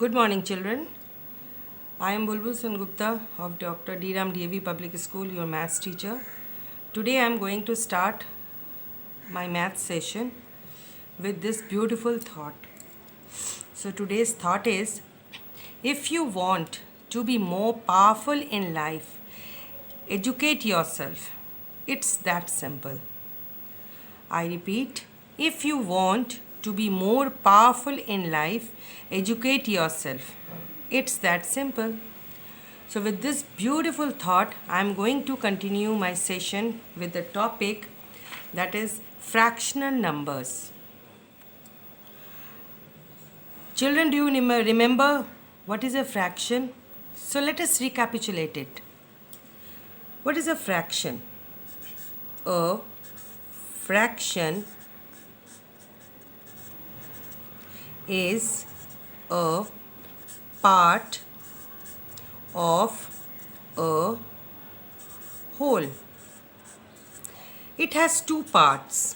Good morning, children. I am Bulbul Sengupta of Dr. D. Ram DAV Public School, your maths teacher. Today I am going to start my maths session with this beautiful thought. So today's thought is, if you want to be more powerful in life, educate yourself. It's that simple. I repeat, if you want to be more powerful in life, educate yourself. It's that simple. So, with this beautiful thought, I am going to continue my session with the topic that is fractional numbers. Children, do you remember what is a fraction? So, let us recapitulate it. What is a fraction? A fraction is a part of a whole. It has two parts.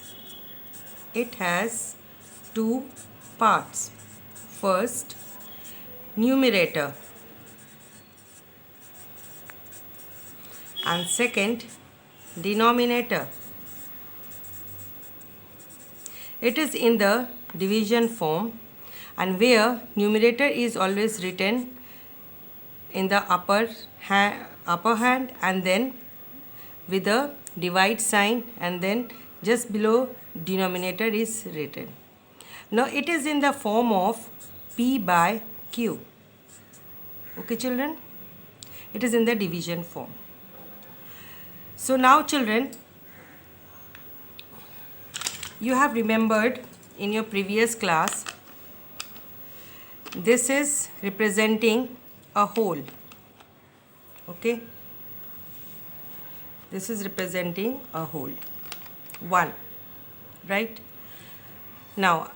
First, numerator, and second, denominator. It is in the division form, and where numerator is always written in the upper hand and then with a divide sign, and then just below denominator is written. Now it is in the form of P by Q. Okay, children? It is in the division form. So now, children, you have remembered in your previous class, this is representing a whole. Okay, this is representing a whole, 1, right? Now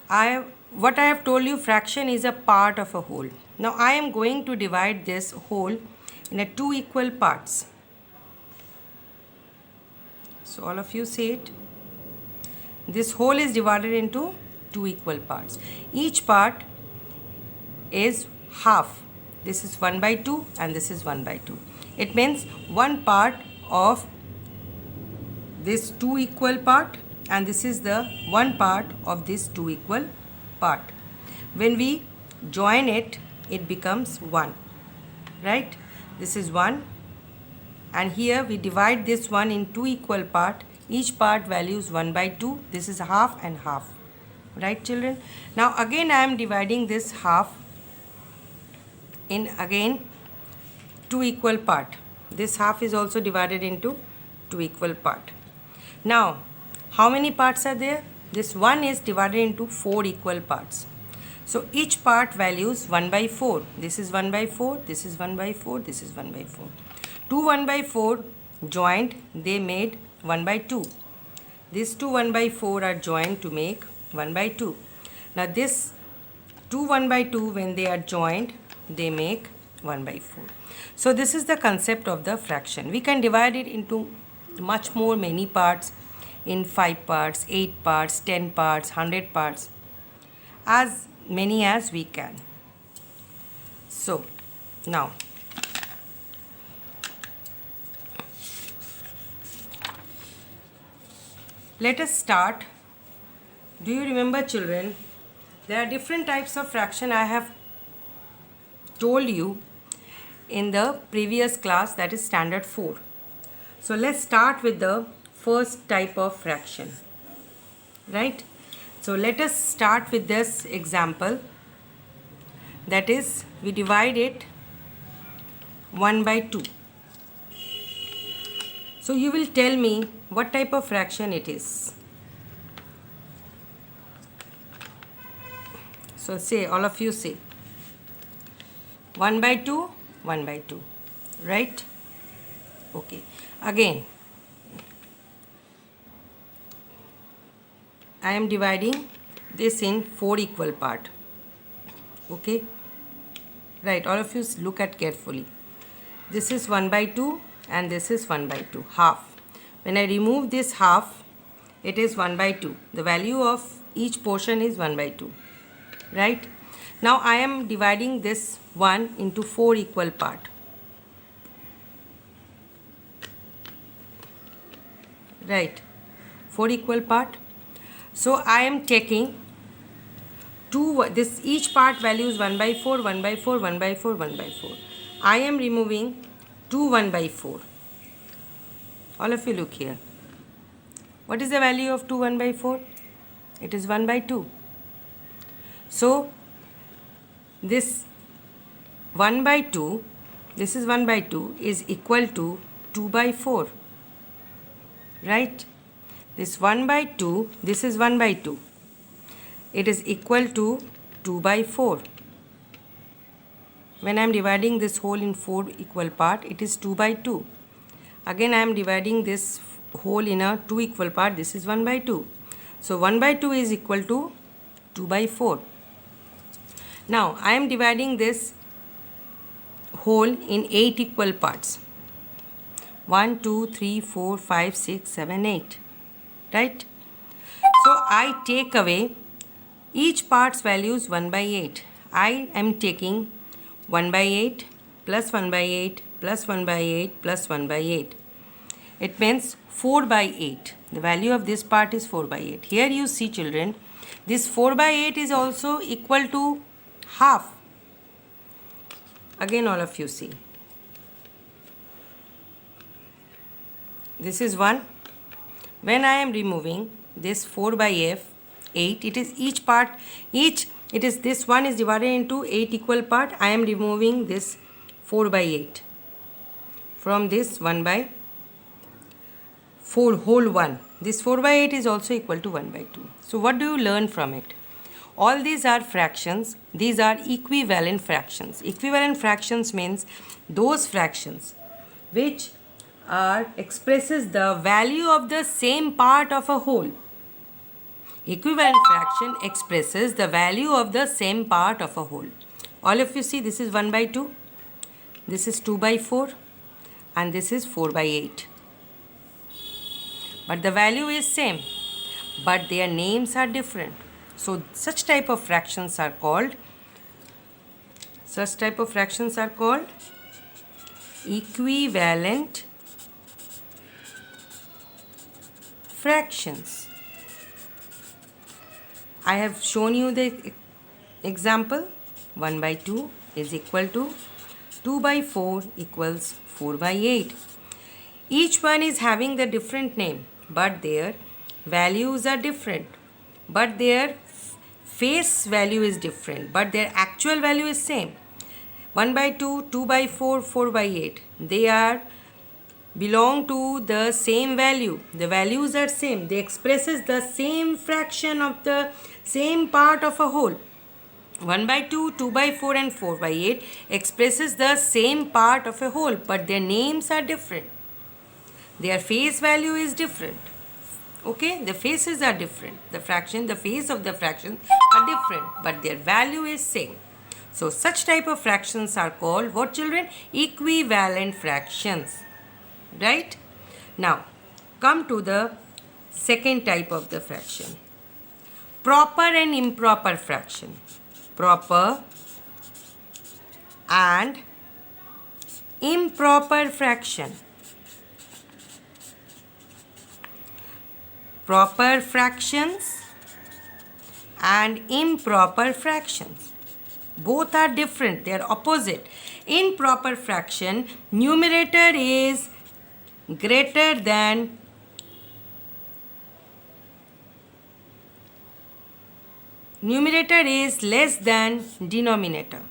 what I have told you, fraction is a part of a whole. Now I am going to divide this whole in a 2 equal parts. So all of you say it. This whole is divided into 2 equal parts. Each part is half. This is 1 by 2 and this is 1 by 2. It means one part of this 2 equal part, and this is the one part of this 2 equal part. When we join it, it becomes 1, right? This is 1, and here we divide this one in 2 equal part. Each part values 1 by 2. This is half and half, right, children? Now again I am dividing this half in again 2 equal part. This half is also divided into 2 equal part. Now how many parts are there? This one is divided into 4 equal parts. So each part values 1 by 4. This is 1 by 4, this is 1 by 4, this is 1 by 4. 2 1 by 4 joined, they made 1 by 2. These two 1 by 4 are joined to make 1 by 2. Now this 2 1 by 2, when they are joined, they make 1 by 4. So this is the concept of the fraction. We can divide it into much more, many parts, in 5 parts, 8 parts, 10 parts, 100 parts, as many as we can. So now let us start. Do you remember, children? There are different types of fraction I have told you in the previous class, that is standard 4. So let's start with the first type of fraction, right? So let us start with this example, that is we divide it 1 by 2. So you will tell me what type of fraction it is. So say, all of you say 1 by 2, 1 by 2, right? Okay, again I am dividing this in 4 equal part. Okay, right, all of you look at carefully. This is 1 by 2 and this is 1 by 2, half. When I remove this half, it is 1 by 2. The value of each portion is 1 by 2, right? Now I am dividing this 1 into 4 equal part. Right, 4 equal part. So I am taking this each part value is 1 by 4, 1 by 4, 1 by 4, 1 by 4. I am removing 2 1 by 4. All of you look here. What is the value of 2 1 by 4? It is 1 by 2. So this 1 by 2, this is 1 by 2 is equal to 2 by 4. Right? This 1 by 2, this is 1 by 2. It is equal to 2 by 4. When I am dividing this whole in 4 equal part, it is 2 by 2. Again I am dividing this whole in a 2 equal part. This is 1 by 2. So 1 by 2 is equal to 2 by 4. Now I am dividing this whole in 8 equal parts. 1, 2, 3, 4, 5, 6, 7, 8. Right? So I take away each part's values 1 by 8. I am taking 1 by 8 plus 1 by 8 plus 1 by 8 plus 1 by 8. It means 4 by 8. The value of this part is 4 by 8. Here you see, children, this 4 by 8 is also equal to half. Again all of you see. This is 1. When I am removing this 4 by 8, it is each part, it is this one is divided into 8 equal part. I am removing this 4 by 8 from this 1 by 4 whole 1. This 4 by 8 is also equal to 1 by 2. So what do you learn from it? All these are fractions. These are equivalent fractions. Equivalent fractions means those fractions which expresses the value of the same part of a whole. Equivalent fraction expresses the value of the same part of a whole. All of you see, this is 1 by 2, this is 2 by 4, and this is 4 by 8. But the value is same, but their names are different. So such type of fractions are called equivalent fractions. I have shown you the example. 1 by 2 is equal to 2 by 4 equals 4 by 8. Each one is having the different name, but their values are different. But their face value is different, but their actual value is same. 1 by 2, 2 by 4, 4 by 8. They belong to the same value. The values are same. They expresses the same fraction of the same part of a whole. 1 by 2, 2 by 4 and 4 by 8 expresses the same part of a whole, but their names are different. Their face value is different. Okay, the faces are different. The face of the fraction are different, but their value is same. So such type of fractions are called what, children? Equivalent fractions. Right? Now, come to the second type of the fraction. Proper and improper fraction. Proper and improper fraction. Proper fractions and improper fractions. Both are different. They are opposite. In proper fraction, numerator is greater than numerator is less than denominator.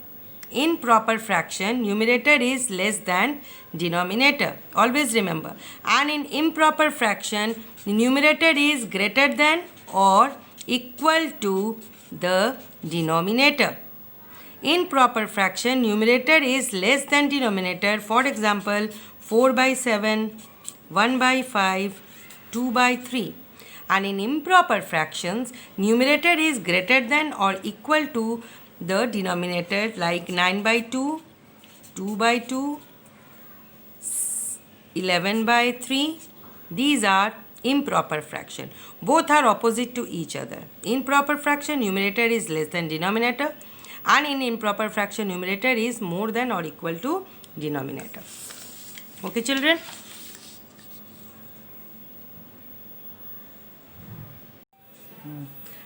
In proper fraction, numerator is less than denominator. Always remember. And in improper fraction, the numerator is greater than or equal to the denominator. In proper fraction, numerator is less than denominator. For example, 4 by 7, 1 by 5, 2 by 3. And in improper fractions, numerator is greater than or equal to the denominator, like 9 by 2, 2 by 2, 11 by 3. These are improper fraction. Both are opposite to each other. In proper fraction, numerator is less than denominator, and in improper fraction numerator is more than or equal to denominator. Okay children?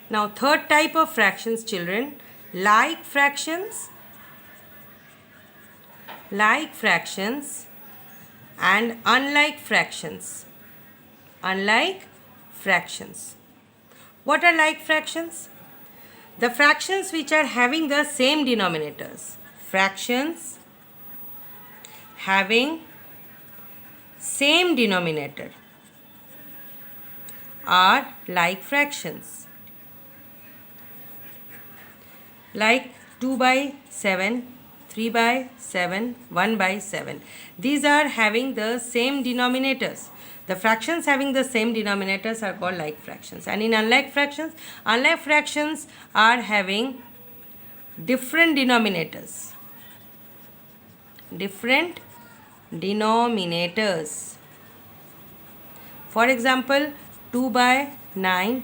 Now third type of fractions children, like fractions and unlike fractions. Unlike fractions. What are like fractions? The fractions which are having the same denominators. Fractions having same denominator are like fractions. Like 2 by 7, 3 by 7, 1 by 7. These are having the same denominators. The fractions having the same denominators are called like fractions. And in unlike fractions are having different denominators. Different denominators. For example, 2 by 9,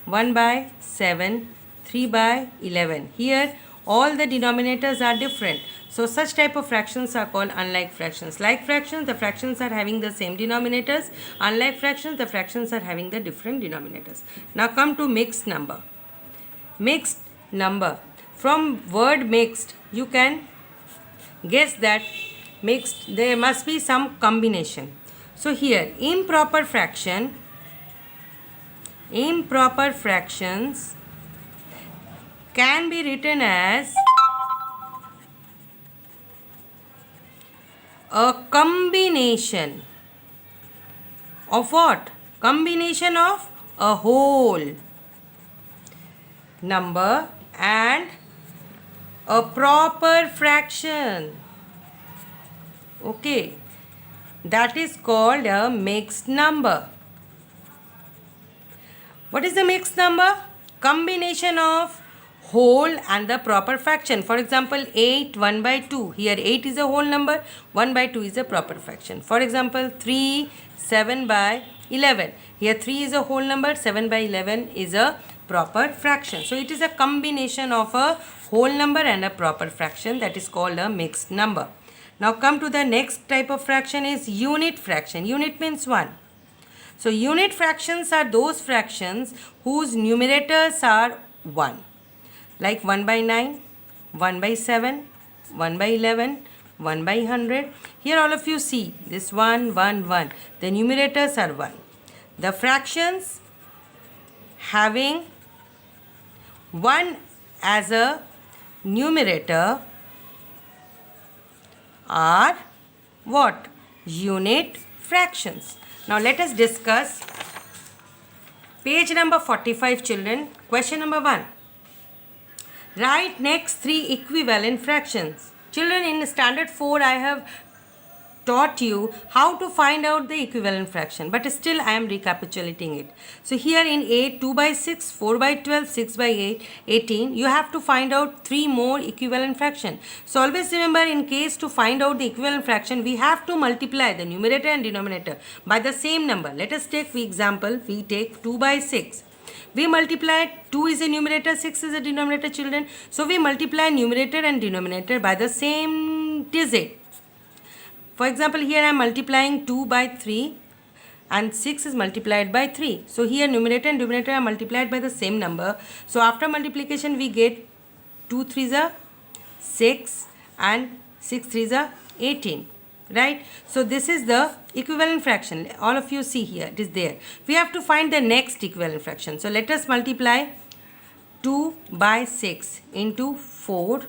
1 by 7, 3 by 11. Here all the denominators are different. So such type of fractions are called unlike fractions. Like fractions, the fractions are having the same denominators. Unlike fractions, the fractions are having the different denominators. Now come to mixed number. Mixed number. From word mixed, you can guess that mixed, there must be some combination. So here, improper fractions can be written as a combination of what? Combination of a whole number and a proper fraction. Okay, that is called a mixed number. What is the mixed number? Combination of whole and the proper fraction. For example, 8, 1 by 2. Here 8 is a whole number, 1 by 2 is a proper fraction. For example, 3, 7 by 11. Here 3 is a whole number, 7 by 11 is a proper fraction. So it is a combination of a whole number and a proper fraction, that is called a mixed number. Now come to the next type of fraction is unit fraction. Unit means 1. So unit fractions are those fractions whose numerators are 1. Like 1 by 9, 1 by 7, 1 by 11, 1 by 100. Here all of you see this 1, 1, 1. The numerators are 1. The fractions having 1 as a numerator are what? Unit fractions. Now let us discuss page number 45 children. Question number 1. Write next 3 equivalent fractions. Children, in standard 4 I have taught you how to find out the equivalent fraction, but still I am recapitulating it. So here in 8, 2 by 6, 4 by 12, 6 by 8, 18, you have to find out 3 more equivalent fraction. So always remember, in case to find out the equivalent fraction, we have to multiply the numerator and denominator by the same number. Let us take for example, we take 2 by 6. We multiply, 2 is a numerator, 6 is a denominator children. So we multiply numerator and denominator by the same digit. For example, here I am multiplying 2 by 3 and 6 is multiplied by 3. So here numerator and denominator are multiplied by the same number. So after multiplication we get 2 3s are 6 and 6 3s are 18. Right? So this is the equivalent fraction. All of you see here, it is there. We have to find the next equivalent fraction. So let us multiply 2 by 6 into 4.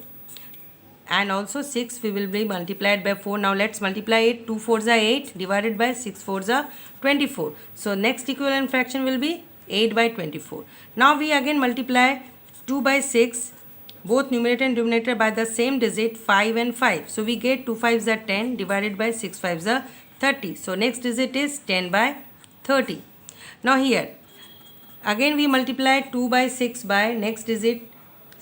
And also 6 we will be multiplied by 4. Now let's multiply it. 2 4s are 8 divided by 6 4s are 24. So next equivalent fraction will be 8 by 24. Now we again multiply 2 by 6, both numerator and denominator by the same digit, 5 and 5. So we get 2 5s are 10 divided by 6 5s are 30. So next digit is 10 by 30. Now here again we multiply 2 by 6 by next digit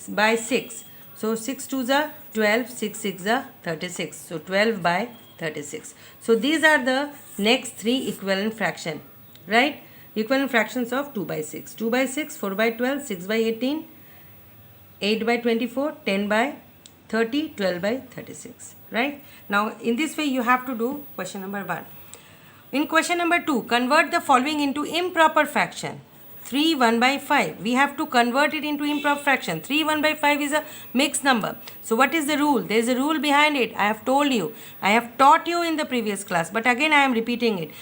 by 6. So 6 2s are 12, 6 6 are 36. So 12 by 36. So these are the next 3 equivalent fraction, right? Equivalent fractions of 2 by 6. 2 by 6, 4 by 12, 6 by 18, 8 by 24, 10 by 30, 12 by 36. Right? Now, in this way, you have to do question number 1. In question number 2, convert the following into improper fraction. 3 1 by 5. We have to convert it into improper fraction. 3 1 by 5 is a mixed number. So what is the rule? There is a rule behind it. I have told you. I have taught you in the previous class. But again I am repeating it.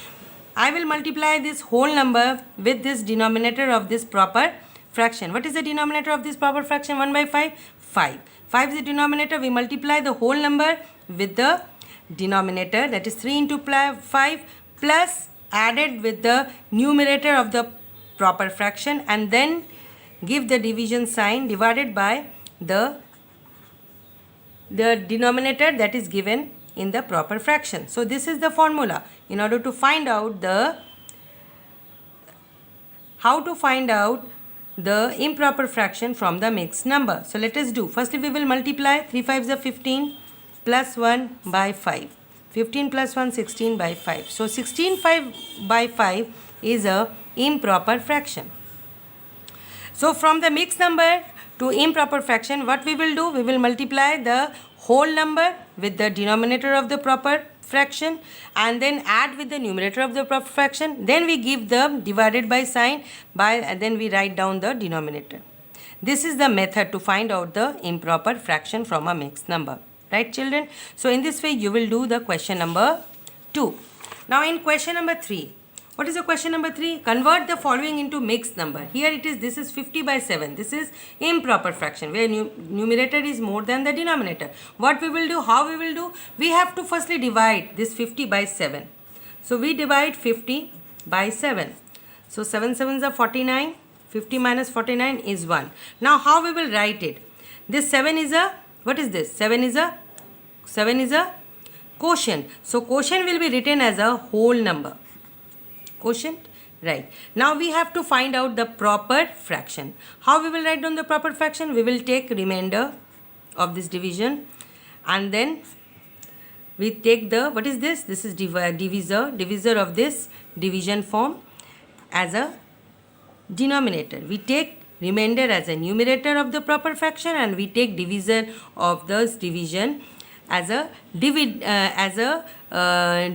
I will multiply this whole number with this denominator of this proper fraction. What is the denominator of this proper fraction? 1 by 5? 5. 5 is the denominator. We multiply the whole number with the denominator. That is 3 into 5 plus added with the numerator of the proper fraction, and then give the division sign divided by the denominator that is given in the proper fraction. So this is the formula in order to find out how to find out the improper fraction from the mixed number. So let us do. Firstly, we will multiply 3 5s are 15 plus 1 by 5. 15 plus 1, 16 by 5. So 16 by 5 is a improper fraction. So from the mixed number to improper fraction, what we will do? We will multiply the whole number with the denominator of the proper fraction and then add with the numerator of the proper fraction. Then we give the divided by sign and then we write down the denominator. This is the method to find out the improper fraction from a mixed number. Right, children? So in this way you will do the question number 2. Now in question number 3, what is the question number 3? Convert the following into mixed number. Here it is, this is 50 by 7. This is improper fraction where numerator is more than the denominator. What we will do? How we will do? We have to firstly divide this 50 by 7. So we divide 50 by 7. So 7 7s are 49. 50 minus 49 is 1. Now how we will write it? This 7 is a, what is this? 7 is a quotient. So quotient will be written as a whole number. Quotient, right. Now we have to find out the proper fraction. How we will write down the proper fraction? We will take remainder of this division and then we take the, what is this? This is divisor of this division form as a denominator. We take remainder as a numerator of the proper fraction and we take divisor of this division as a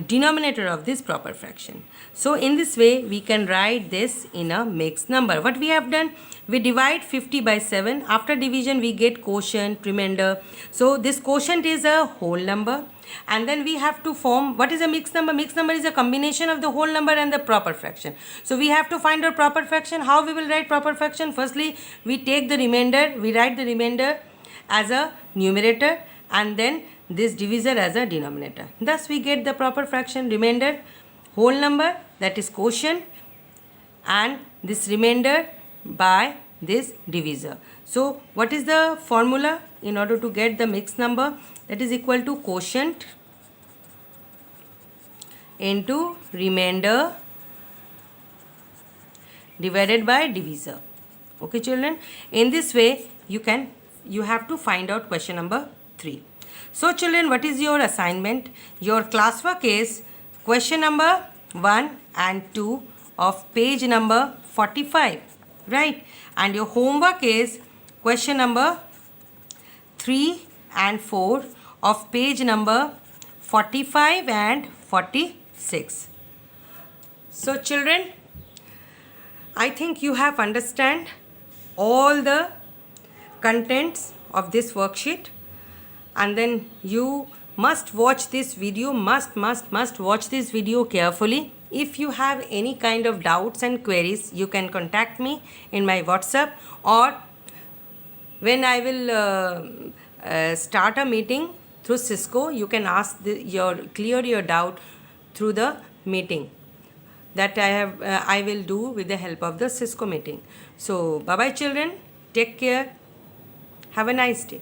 denominator of this proper fraction. So in this way we can write this in a mixed number. What we have done? We divide 50 by 7. After division we get quotient, remainder. So this quotient is a whole number and then we have to form, what is a mixed number? Mixed number is a combination of the whole number and the proper fraction. So we have to find our proper fraction. How we will write proper fraction? Firstly we take the remainder, we write the remainder as a numerator and then this divisor as a denominator. Thus we get the proper fraction, remainder, whole number, that is quotient, and this remainder by this divisor. So what is the formula in order to get the mixed number? That is equal to quotient into remainder divided by divisor. Okay, children? In this way you have to find out question number 3. So children, what is your assignment? Your classwork is question number 1 and 2 of page number 45, right? And your homework is question number 3 and 4 of page number 45 and 46. So children, I think you have understand all the contents of this worksheet, and then you must watch this video, must watch this video carefully. If you have any kind of doubts and queries, you can contact me in my WhatsApp, or when I will start a meeting through Cisco, you can ask clear your doubt through the meeting that I will do with the help of the Cisco meeting. So bye bye children, take care, have a nice day.